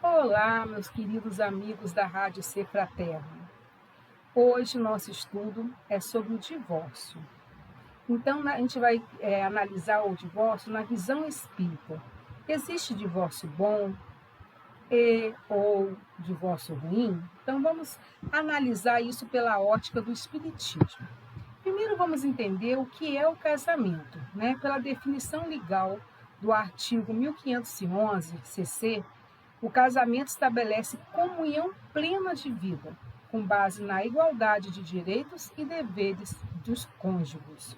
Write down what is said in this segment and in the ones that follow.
Olá, meus queridos amigos da Rádio Ser Fraterno. Hoje nosso estudo é sobre o divórcio. Então, a gente vai analisar o divórcio na visão espírita. Existe divórcio bom ou divórcio ruim? Então, vamos analisar isso pela ótica do espiritismo. Primeiro, vamos entender o que é o casamento, né? Pela definição legal do artigo 1511, CC, o casamento estabelece comunhão plena de vida, com base na igualdade de direitos e deveres dos cônjuges.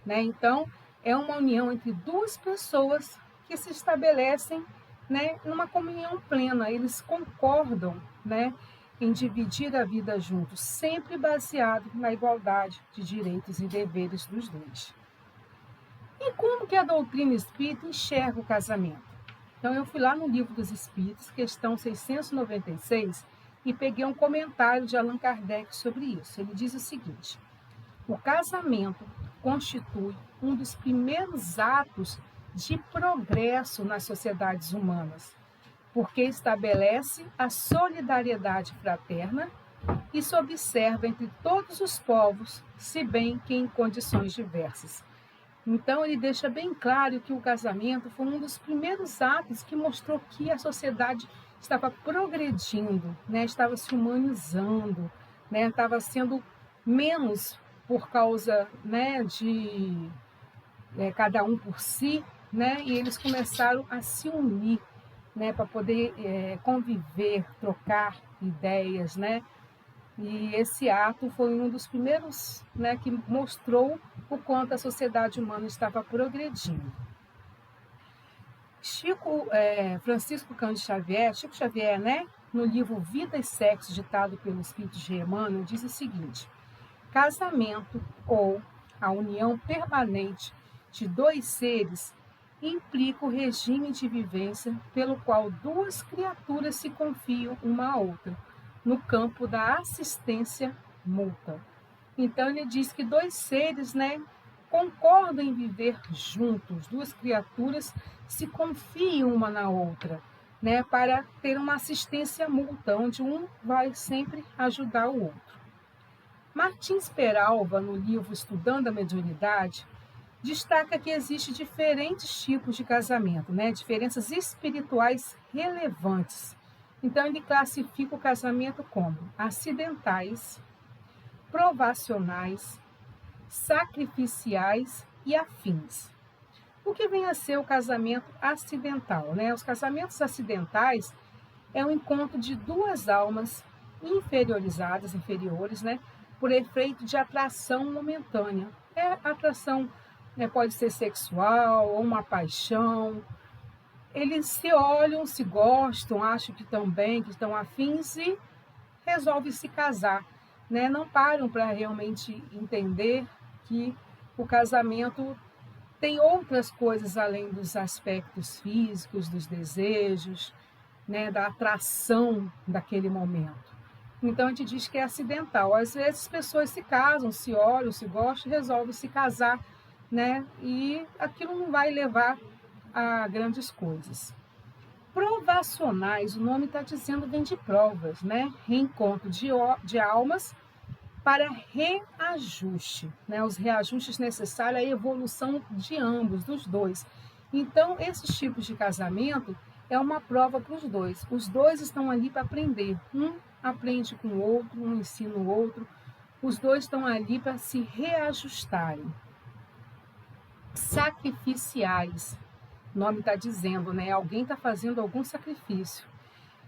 Né? Então, é uma união entre duas pessoas que se estabelecem, né, numa comunhão plena. Eles concordam, né, em dividir a vida juntos, sempre baseado na igualdade de direitos e deveres dos dois. E como que a doutrina espírita enxerga o casamento? Então, eu fui lá no Livro dos Espíritos, questão 696, e peguei um comentário de Allan Kardec sobre isso. Ele diz o seguinte: o casamento constitui um dos primeiros atos de progresso nas sociedades humanas, porque estabelece a solidariedade fraterna e se observa entre todos os povos, se bem que em condições diversas. Então, ele deixa bem claro que o casamento foi um dos primeiros atos que mostrou que a sociedade estava progredindo, né? Estava se humanizando, né? Estava sendo menos por causa, né, de cada um por si, né? E eles começaram a se unir, né, para poder conviver, trocar ideias, né? E esse ato foi um dos primeiros, né, que mostrou o quanto a sociedade humana estava progredindo. Francisco Cândido Xavier, Chico Xavier, né, no livro Vida e Sexo, ditado pelo Espírito de Emmanuel, diz o seguinte: casamento ou a união permanente de dois seres implica o regime de vivência pelo qual duas criaturas se confiam uma à outra, no campo da assistência mútua. Então, ele diz que dois seres, né, concordam em viver juntos, duas criaturas se confiam uma na outra, né, para ter uma assistência mútua, onde um vai sempre ajudar o outro. Martins Peralva, no livro Estudando a Mediunidade, destaca que existem diferentes tipos de casamento, né, diferenças espirituais relevantes. Então, ele classifica o casamento como acidentais, provacionais, sacrificiais e afins. O que vem a ser o casamento acidental, né? Os casamentos acidentais é o encontro de duas almas inferiores, né, por efeito de atração momentânea. Atração, né, pode ser sexual ou uma paixão. Eles se olham, se gostam, acham que estão bem, que estão afins e resolvem se casar, né? Não param para realmente entender que o casamento tem outras coisas além dos aspectos físicos, dos desejos, né, da atração daquele momento. Então, a gente diz que é acidental. Às vezes, as pessoas se casam, se olham, se gostam, resolvem se casar, né? E aquilo não vai levar a grandes coisas. Provacionais, o nome está dizendo, vem de provas, né? Reencontro de almas para reajuste, né? Os reajustes necessários à evolução de ambos, dos dois. Então, esses tipos de casamento é uma prova para os dois. Os dois estão ali para aprender. Um aprende com o outro, um ensina o outro. Os dois estão ali para se reajustarem. Sacrificiais, o nome está dizendo, né? Alguém está fazendo algum sacrifício.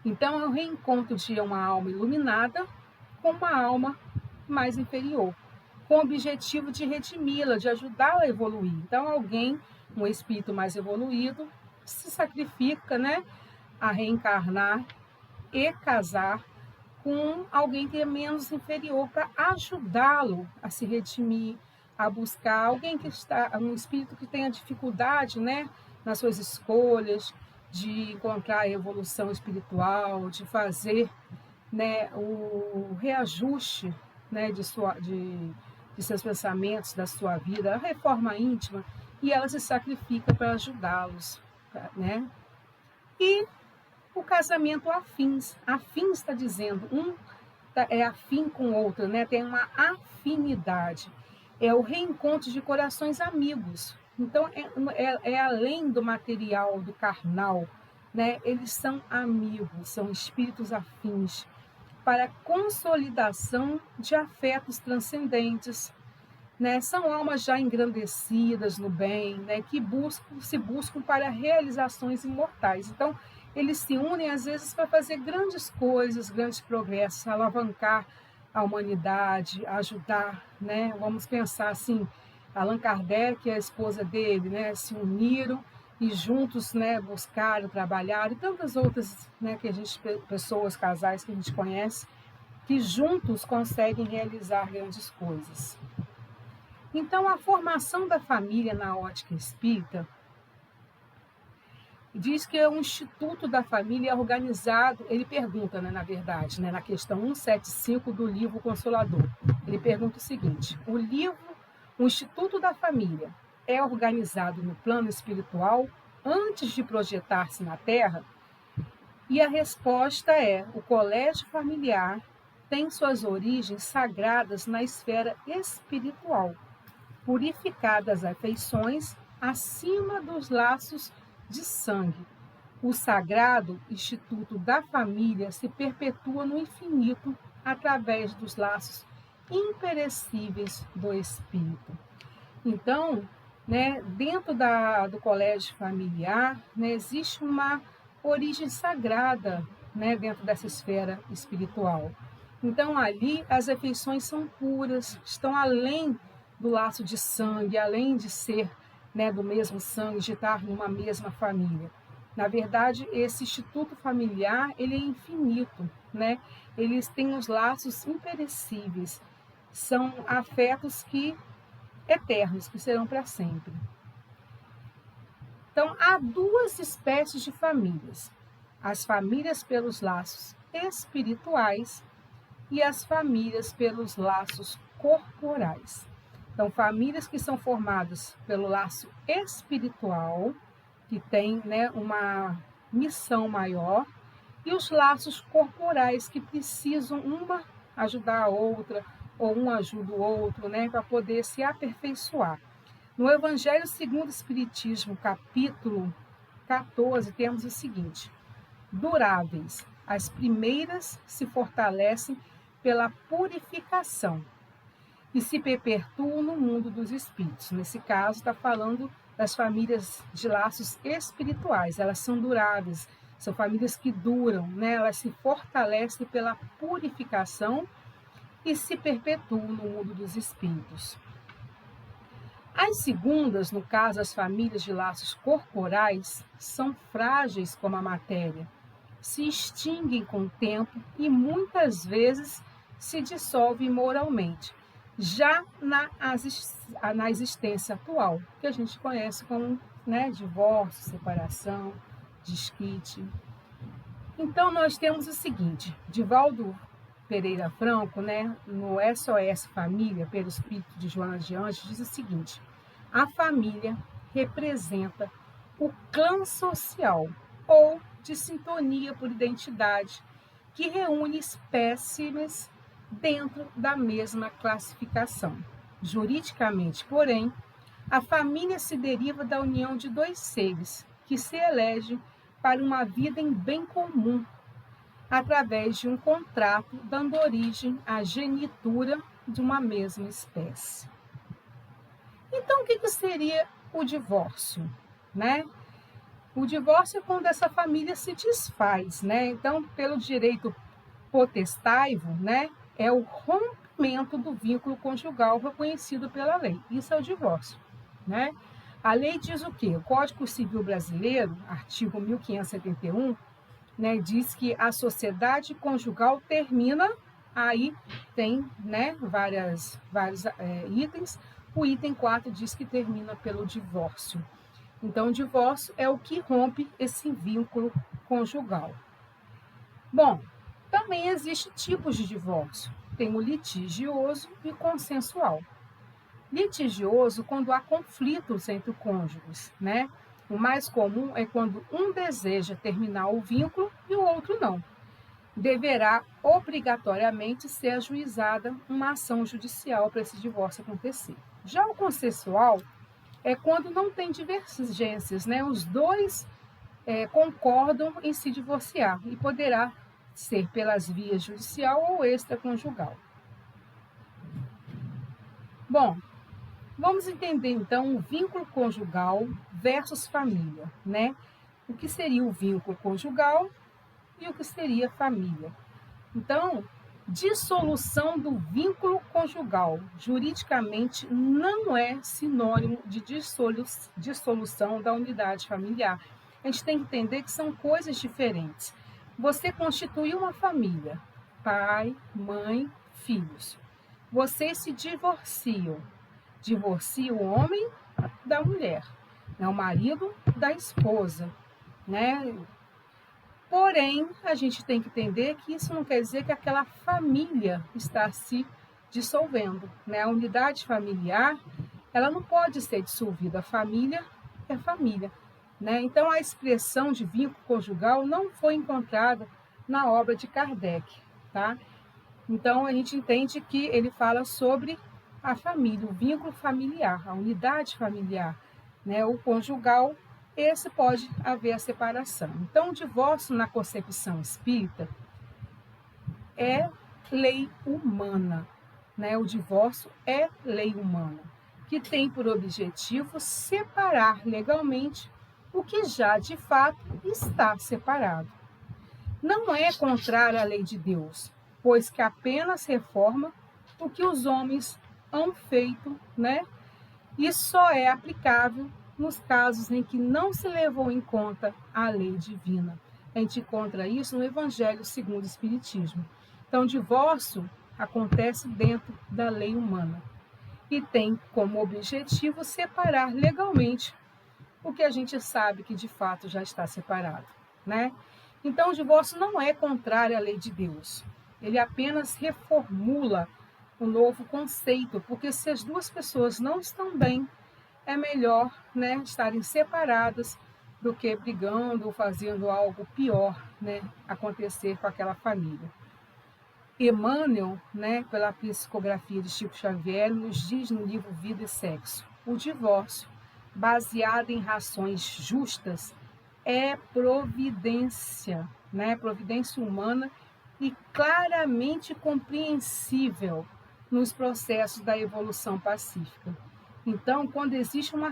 Então, é o reencontro de uma alma iluminada com uma alma mais inferior, com o objetivo de redimi-la, de ajudá-la a evoluir. Então, alguém, um espírito mais evoluído, se sacrifica, né, a reencarnar e casar com alguém que é menos inferior para ajudá-lo a se redimir, a buscar alguém que está, um espírito que tenha dificuldade, né, nas suas escolhas, de encontrar a evolução espiritual, de fazer, né, o reajuste, né, de seus pensamentos, da sua vida, a reforma íntima, e ela se sacrifica para ajudá-los, né? E o casamento afins. Afins está dizendo, é afim com o outro, né? Tem uma afinidade. É o reencontro de corações amigos. Então, é além do material, do carnal, né? Eles são amigos, são espíritos afins para a consolidação de afetos transcendentes, né? São almas já engrandecidas no bem, né? Que se buscam para realizações imortais. Então, eles se unem às vezes para fazer grandes coisas, grandes progressos, alavancar a humanidade, ajudar, né? Vamos pensar assim, Allan Kardec e a esposa dele, né? Se uniram e juntos, né? Buscaram, trabalharam, e tantas outras, né? Que a gente, pessoas, casais que a gente conhece, que juntos conseguem realizar grandes coisas. Então, a formação da família na ótica espírita diz que é um instituto da família organizado. Ele pergunta, né, na verdade, né, na questão 175 do livro Consolador, ele pergunta o seguinte: o Instituto da Família é organizado no plano espiritual antes de projetar-se na Terra? E a resposta é: o colégio familiar tem suas origens sagradas na esfera espiritual, purificadas afeições acima dos laços de sangue. O sagrado instituto da família se perpetua no infinito através dos laços imperecíveis do espírito. Então, né, dentro do colégio familiar, né, existe uma origem sagrada, né, dentro dessa esfera espiritual. Então, ali as afeições são puras, estão além do laço de sangue, além de ser, né, do mesmo sangue, de estar numa mesma família. Na verdade, esse instituto familiar, ele é infinito, né? Eles têm os laços imperecíveis, são afetos eternos, que serão para sempre. Então, há duas espécies de famílias: as famílias pelos laços espirituais e as famílias pelos laços corporais. Então, famílias que são formadas pelo laço espiritual, que tem, né, uma missão maior, e os laços corporais, que precisam uma ajudar a outra, ou um ajuda o outro, né, para poder se aperfeiçoar. No Evangelho segundo o Espiritismo, capítulo 14, temos o seguinte: duráveis, as primeiras se fortalecem pela purificação e se perpetuam no mundo dos espíritos. Nesse caso, está falando das famílias de laços espirituais. Elas são duráveis, são famílias que duram, né? Elas se fortalecem pela purificação e se perpetuam no mundo dos espíritos. As segundas, no caso as famílias de laços corporais, são frágeis como a matéria, se extinguem com o tempo e muitas vezes se dissolvem moralmente, já na existência atual, que a gente conhece como, né, divórcio, separação, desquite. Então, nós temos o seguinte: Divaldo Pereira Franco, né, no SOS Família, pelo espírito de Joana de Anjos, diz o seguinte: a família representa o clã social, ou de sintonia por identidade, que reúne espécimes dentro da mesma classificação. Juridicamente, porém, a família se deriva da união de dois seres que se elegem para uma vida em bem comum, através de um contrato dando origem à genitura de uma mesma espécie. Então, o que seria o divórcio, né? O divórcio é quando essa família se desfaz, né? Então, pelo direito potestaivo, né, é o rompimento do vínculo conjugal reconhecido pela lei. Isso é o divórcio, né? A lei diz o quê? O Código Civil Brasileiro, artigo 1571, né, diz que a sociedade conjugal termina, aí tem, né, vários itens. O item 4 diz que termina pelo divórcio. Então, o divórcio é o que rompe esse vínculo conjugal. Bom, também existem tipos de divórcio. Tem o litigioso e consensual. Litigioso quando há conflitos entre cônjuges, né? O mais comum é quando um deseja terminar o vínculo e o outro não. Deverá obrigatoriamente ser ajuizada uma ação judicial para esse divórcio acontecer. Já o consensual é quando não tem divergências, né? Os dois concordam em se divorciar e poderá ser pelas vias judicial ou extraconjugal. Bom, vamos entender então o vínculo conjugal versus família, né? O que seria o vínculo conjugal e o que seria família. Então, dissolução do vínculo conjugal juridicamente não é sinônimo de dissolução da unidade familiar. A gente tem que entender que são coisas diferentes. Você constituiu uma família, pai, mãe, filhos. Vocês se divorciam. Divorcia o homem da mulher, né? O marido da esposa, né? Porém, a gente tem que entender que isso não quer dizer que aquela família está se dissolvendo, né? A unidade familiar, ela não pode ser dissolvida. A família é família, né? Então, a expressão de vínculo conjugal não foi encontrada na obra de Kardec, tá? Então, a gente entende que ele fala sobre a família, o vínculo familiar, a unidade familiar, né? O conjugal, esse pode haver a separação. Então, o divórcio na concepção espírita é lei humana, né? O divórcio é lei humana, que tem por objetivo separar legalmente o que já de fato está separado. Não é contrário à lei de Deus, pois que apenas reforma o que os homens hão feito, né? E só é aplicável nos casos em que não se levou em conta a lei divina. A gente encontra isso no Evangelho segundo o Espiritismo. Então, o divórcio acontece dentro da lei humana e tem como objetivo separar legalmente o que a gente sabe que de fato já está separado, né? Então, o divórcio não é contrário à lei de Deus. Ele apenas reformula um novo conceito, porque se as duas pessoas não estão bem, é melhor, né, estarem separadas do que brigando ou fazendo algo pior, né, acontecer com aquela família. Emmanuel, né, pela psicografia de Chico Xavier, nos diz no livro Vida e Sexo: o divórcio, baseado em razões justas, é providência, né, providência humana e claramente compreensível nos processos da evolução pacífica. Então, quando existe uma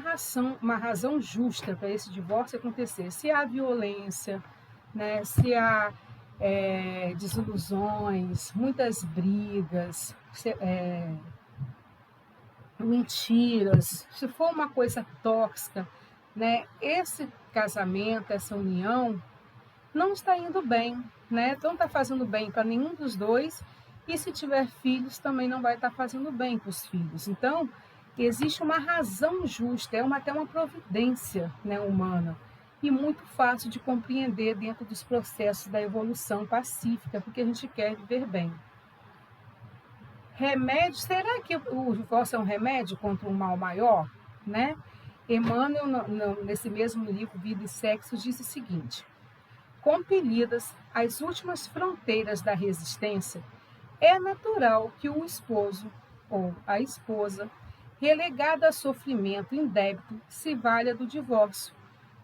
razão justa para esse divórcio acontecer, se há violência, né, se há desilusões, muitas brigas, mentiras, se for uma coisa tóxica, né, esse casamento, essa união, não está indo bem, né? Não está fazendo bem para nenhum dos dois, e se tiver filhos, também não vai estar fazendo bem para os filhos. Então, existe uma razão justa, até uma providência, né, humana, e muito fácil de compreender dentro dos processos da evolução pacífica, porque a gente quer viver bem. Remédio, será que o divórcio é um remédio contra um mal maior? Né? Emmanuel, nesse mesmo livro, Vida e Sexo, diz o seguinte: compelidas às últimas fronteiras da resistência, é natural que o esposo ou a esposa, relegada a sofrimento indébito, se valha do divórcio,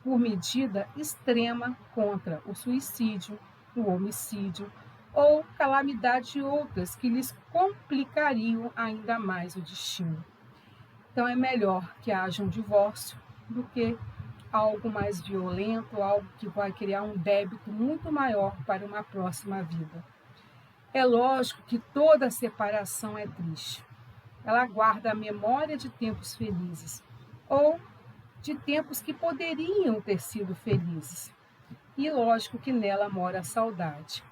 por medida extrema contra o suicídio, o homicídio ou calamidade de outras que lhes complicariam ainda mais o destino. Então é melhor que haja um divórcio do que algo mais violento, algo que vai criar um débito muito maior para uma próxima vida. É lógico que toda separação é triste. Ela guarda a memória de tempos felizes ou de tempos que poderiam ter sido felizes. E lógico que nela mora a saudade.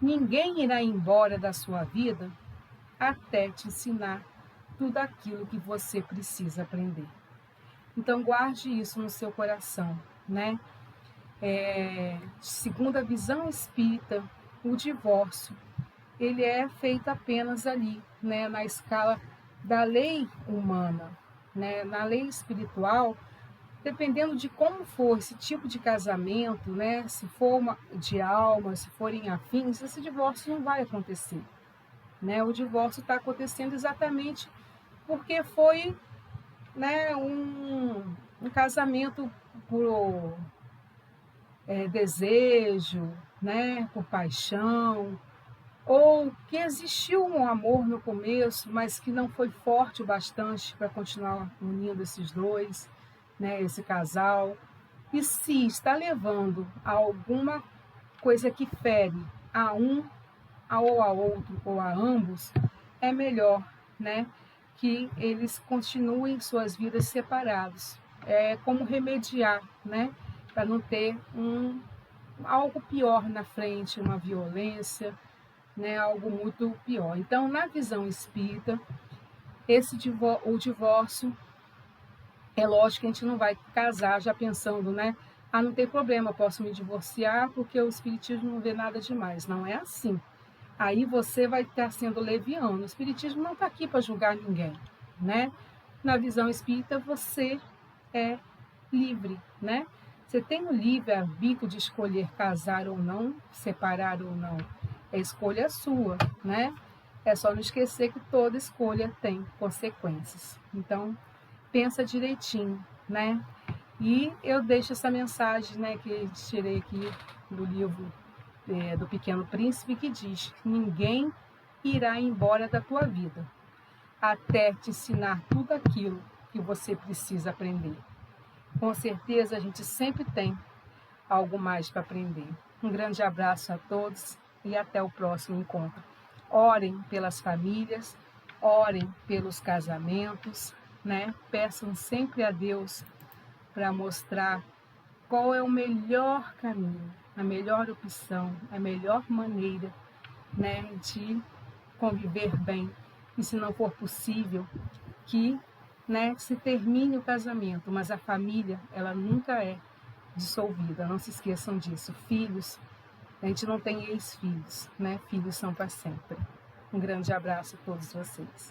Ninguém irá embora da sua vida até te ensinar tudo aquilo que você precisa aprender. Então guarde isso no seu coração, né? Segundo a visão espírita, o divórcio, ele é feito apenas ali, né, na escala da lei humana, né? Na lei espiritual, dependendo de como for esse tipo de casamento, né, se for de alma, se forem afins, esse divórcio não vai acontecer, né? O divórcio está acontecendo exatamente porque foi, né, um casamento por desejo, né, por paixão, ou que existiu um amor no começo, mas que não foi forte o bastante para continuar unindo esses dois, né, esse casal. E se está levando a alguma coisa que fere a um ou a outro ou a ambos, é melhor, né, que eles continuem suas vidas separados. É como remediar, né, para não ter algo pior na frente, uma violência, né, algo muito pior. Então, na visão espírita, o divórcio, é lógico que a gente não vai casar já pensando, né? Ah, não tem problema, posso me divorciar porque o espiritismo não vê nada demais. Não é assim. Aí você vai estar sendo leviano. O espiritismo não está aqui para julgar ninguém, né? Na visão espírita, você é livre, né? Você tem o livre arbítrio de escolher casar ou não, separar ou não. É escolha sua, né? É só não esquecer que toda escolha tem consequências. Então, pensa direitinho, né? E eu deixo essa mensagem, né, que tirei aqui do livro do Pequeno Príncipe, que diz: ninguém irá embora da tua vida até te ensinar tudo aquilo que você precisa aprender. Com certeza a gente sempre tem algo mais para aprender. Um grande abraço a todos e até o próximo encontro. Orem pelas famílias, orem pelos casamentos, né? Peçam sempre a Deus para mostrar qual é o melhor caminho, a melhor opção, a melhor maneira, né, de conviver bem. E se não for possível, que, né, se termine o casamento, mas a família, ela nunca é dissolvida. Não se esqueçam disso. Filhos, a gente não tem ex-filhos, né? Filhos são para sempre. Um grande abraço a todos vocês.